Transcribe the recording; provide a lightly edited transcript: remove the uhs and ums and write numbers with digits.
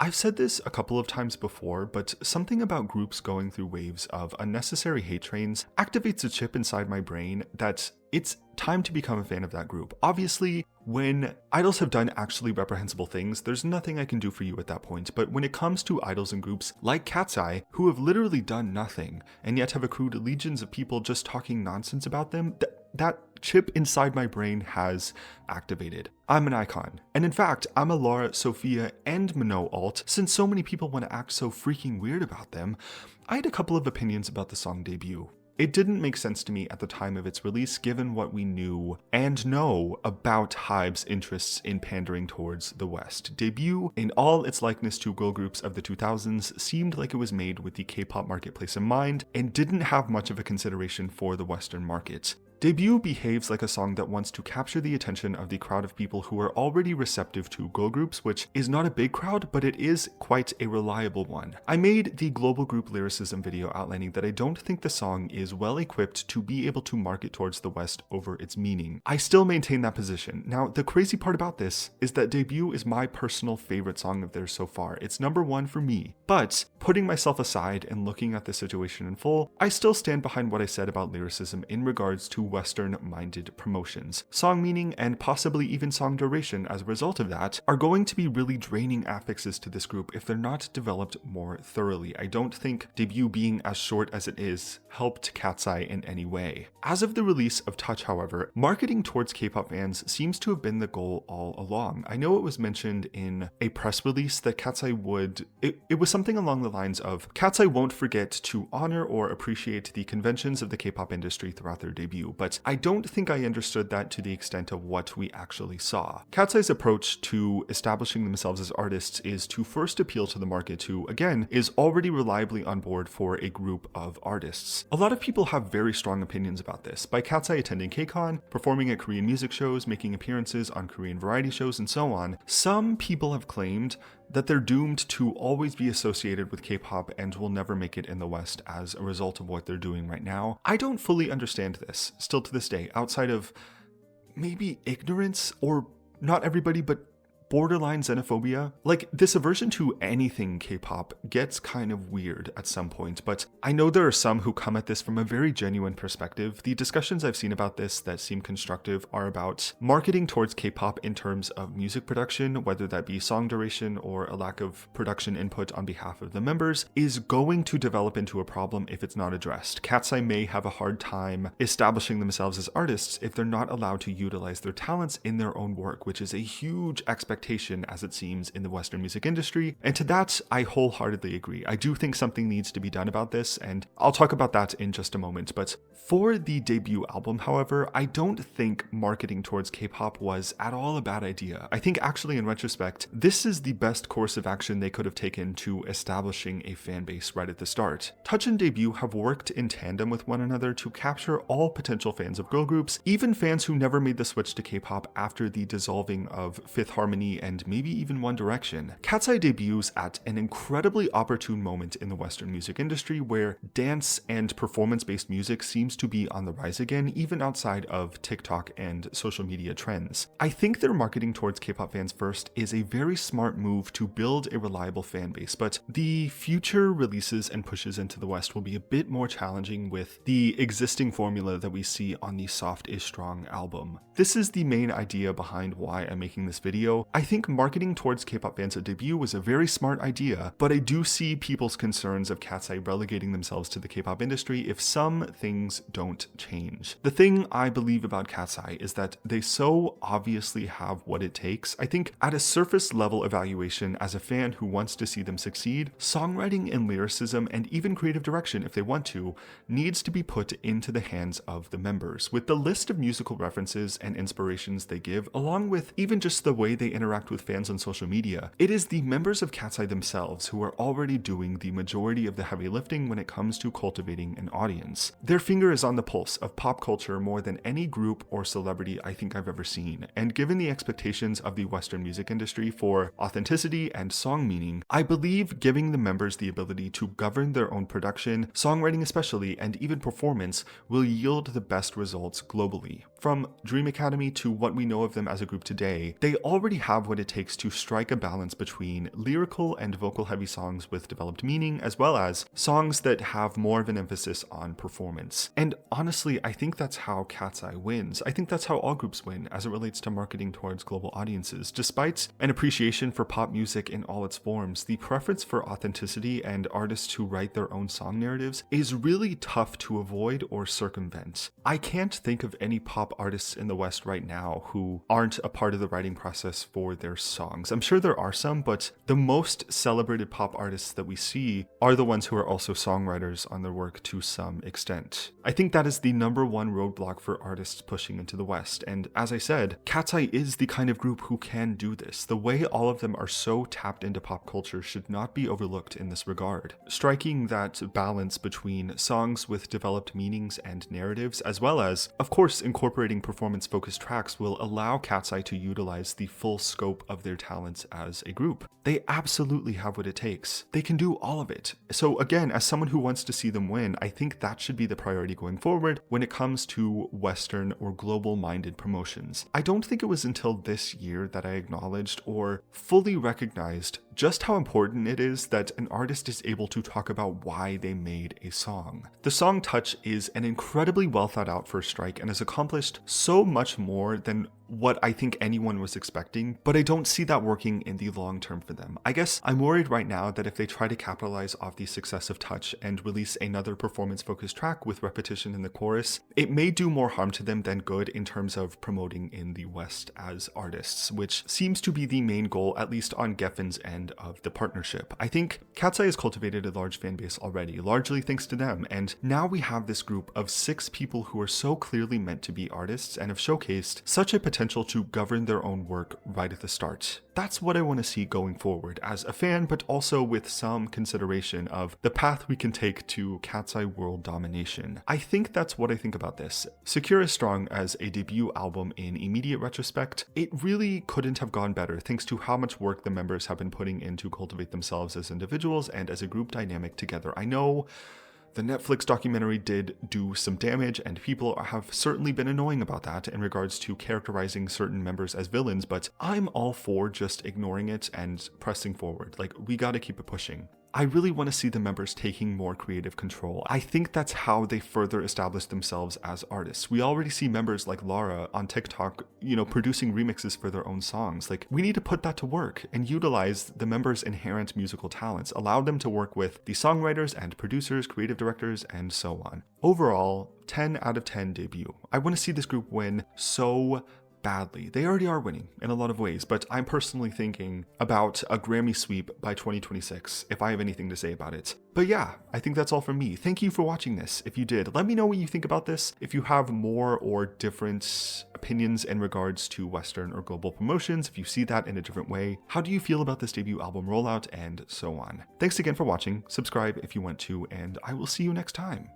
I've said this a couple of times before, but something about groups going through waves of unnecessary hate trains activates a chip inside my brain that it's time to become a fan of that group. Obviously, when idols have done actually reprehensible things, there's nothing I can do for you at that point, but when it comes to idols and groups like Katseye, who have literally done nothing, and yet have accrued legions of people just talking nonsense about them, that chip inside my brain has activated. I'm an EYEKON, and in fact, I'm a Laura, Sophia, and Minot alt. Since so many people want to act so freaking weird about them, I had a couple of opinions about the song debut. It didn't make sense to me at the time of its release given what we knew and know about HYBE's interests in pandering towards the West. Debut, in all its likeness to girl groups of the 2000s, seemed like it was made with the K-pop marketplace in mind and didn't have much of a consideration for the Western market. Debut behaves like a song that wants to capture the attention of the crowd of people who are already receptive to girl groups, which is not a big crowd, but it is quite a reliable one. I made the global group lyricism video outlining that I don't think the song is well equipped to be able to market towards the West over its meaning. I still maintain that position. Now, the crazy part about this is that Debut is my personal favorite song of theirs so far. It's number one for me. But putting myself aside and looking at the situation in full, I still stand behind what I said about lyricism in regards to Western-minded promotions. Song meaning and possibly even song duration as a result of that are going to be really draining affixes to this group if they're not developed more thoroughly. I don't think Debut being as short as it is helped Katseye in any way. As of the release of Touch, however, marketing towards K-pop fans seems to have been the goal all along. I know it was mentioned in a press release that Katseye would, it was something along the lines of, Katseye won't forget to honor or appreciate the conventions of the K-pop industry throughout their debut, but I don't think I understood that to the extent of what we actually saw. Katseye's approach to establishing themselves as artists is to first appeal to the market who, again, is already reliably on board for a group of artists. A lot of people have very strong opinions about this, by Katseye attending KCON, performing at Korean music shows, making appearances on Korean variety shows, and so on. Some people have claimed that they're doomed to always be associated with K-pop and will never make it in the West as a result of what they're doing right now. I don't fully understand this, still to this day, outside of maybe ignorance, or not everybody, but borderline xenophobia. Like, this aversion to anything K-pop gets kind of weird at some point, but I know there are some who come at this from a very genuine perspective. The discussions I've seen about this that seem constructive are about marketing towards K-pop in terms of music production, whether that be song duration or a lack of production input on behalf of the members, is going to develop into a problem if it's not addressed. Katseye may have a hard time establishing themselves as artists if they're not allowed to utilize their talents in their own work, which is a huge expectation as it seems in the Western music industry, and to that I wholeheartedly agree. I do think something needs to be done about this, and I'll talk about that in just a moment. But for the debut album, however, I don't think marketing towards K-pop was at all a bad idea. I think actually in retrospect, this is the best course of action they could have taken to establishing a fan base right at the start. Touch and Debut have worked in tandem with one another to capture all potential fans of girl groups, even fans who never made the switch to K-pop after the dissolving of Fifth Harmony and maybe even One Direction. Katseye debuts at an incredibly opportune moment in the Western music industry where dance and performance-based music seems to be on the rise again, even outside of TikTok and social media trends. I think their marketing towards K-pop fans first is a very smart move to build a reliable fan base, but the future releases and pushes into the West will be a bit more challenging with the existing formula that we see on the Soft is Strong album. This is the main idea behind why I'm making this video. I think marketing towards K-pop fans at debut was a very smart idea, but I do see people's concerns of Katseye relegating themselves to the K-pop industry if some things don't change. The thing I believe about Katseye is that they so obviously have what it takes. I think at a surface level evaluation as a fan who wants to see them succeed, songwriting and lyricism and even creative direction, if they want to, needs to be put into the hands of the members. With the list of musical references and inspirations they give, along with even just the way they interact with fans on social media, it is the members of Katseye themselves who are already doing the majority of the heavy lifting when it comes to cultivating an audience. Their finger is on the pulse of pop culture more than any group or celebrity I think I've ever seen, and given the expectations of the Western music industry for authenticity and song meaning, I believe giving the members the ability to govern their own production, songwriting especially, and even performance will yield the best results globally. from Dream Academy to what we know of them as a group today, they already have what it takes to strike a balance between lyrical and vocal heavy songs with developed meaning, as well as songs that have more of an emphasis on performance. And honestly, I think that's how Katseye wins. I think that's how all groups win as it relates to marketing towards global audiences. Despite an appreciation for pop music in all its forms, the preference for authenticity and artists who write their own song narratives is really tough to avoid or circumvent. I can't think of any pop artists in the West right now who aren't a part of the writing process for their songs. I'm sure there are some, but the most celebrated pop artists that we see are the ones who are also songwriters on their work to some extent. I think that is the number one roadblock for artists pushing into the West, and as I said, Katseye is the kind of group who can do this. The way all of them are so tapped into pop culture should not be overlooked in this regard. Striking that balance between songs with developed meanings and narratives, as well as, of course, incorporating performance-focused tracks, will allow Katseye to utilize the full scope of their talents as a group. They absolutely have what it takes. They can do all of it. So again, as someone who wants to see them win, I think that should be the priority going forward when it comes to Western or global-minded promotions. I don't think it was until this year that I acknowledged or fully recognized just how important it is that an artist is able to talk about why they made a song. The song Touch is an incredibly well thought out first strike and has accomplished so much more than what I think anyone was expecting, but I don't see that working in the long term for them. I guess I'm worried right now that if they try to capitalize off the success of Touch and release another performance-focused track with repetition in the chorus, it may do more harm to them than good in terms of promoting in the West as artists, which seems to be the main goal, at least on Geffin's end of the partnership. I think Katseye has cultivated a large fan base already, largely thanks to them, and now we have this group of 6 people who are so clearly meant to be artists and have showcased such a potential to govern their own work right at the start. That's what I want to see going forward as a fan, but also with some consideration of the path we can take to Katseye world domination. I think that's what I think about this. Secure as Strong as a debut album in immediate retrospect, it really couldn't have gone better thanks to how much work the members have been putting in to cultivate themselves as individuals and as a group dynamic together. I know the Netflix documentary did do some damage, and people have certainly been annoying about that in regards to characterizing certain members as villains, but I'm all for just ignoring it and pressing forward. Like, we gotta keep it pushing. I really want to see the members taking more creative control. I think that's how they further establish themselves as artists. We already see members like Lara on TikTok, producing remixes for their own songs. Like, we need to put that to work and utilize the members' inherent musical talents, allow them to work with the songwriters and producers, creative directors, and so on. Overall, 10 out of 10 debut. I want to see this group win so badly. They already are winning in a lot of ways, but I'm personally thinking about a Grammy sweep by 2026, if I have anything to say about it. But yeah, I think that's all from me. Thank you for watching this. If you did, let me know what you think about this. If you have more or different opinions in regards to Western or global promotions, if you see that in a different way, how do you feel about this debut album rollout, and so on. Thanks again for watching. Subscribe if you want to, and I will see you next time.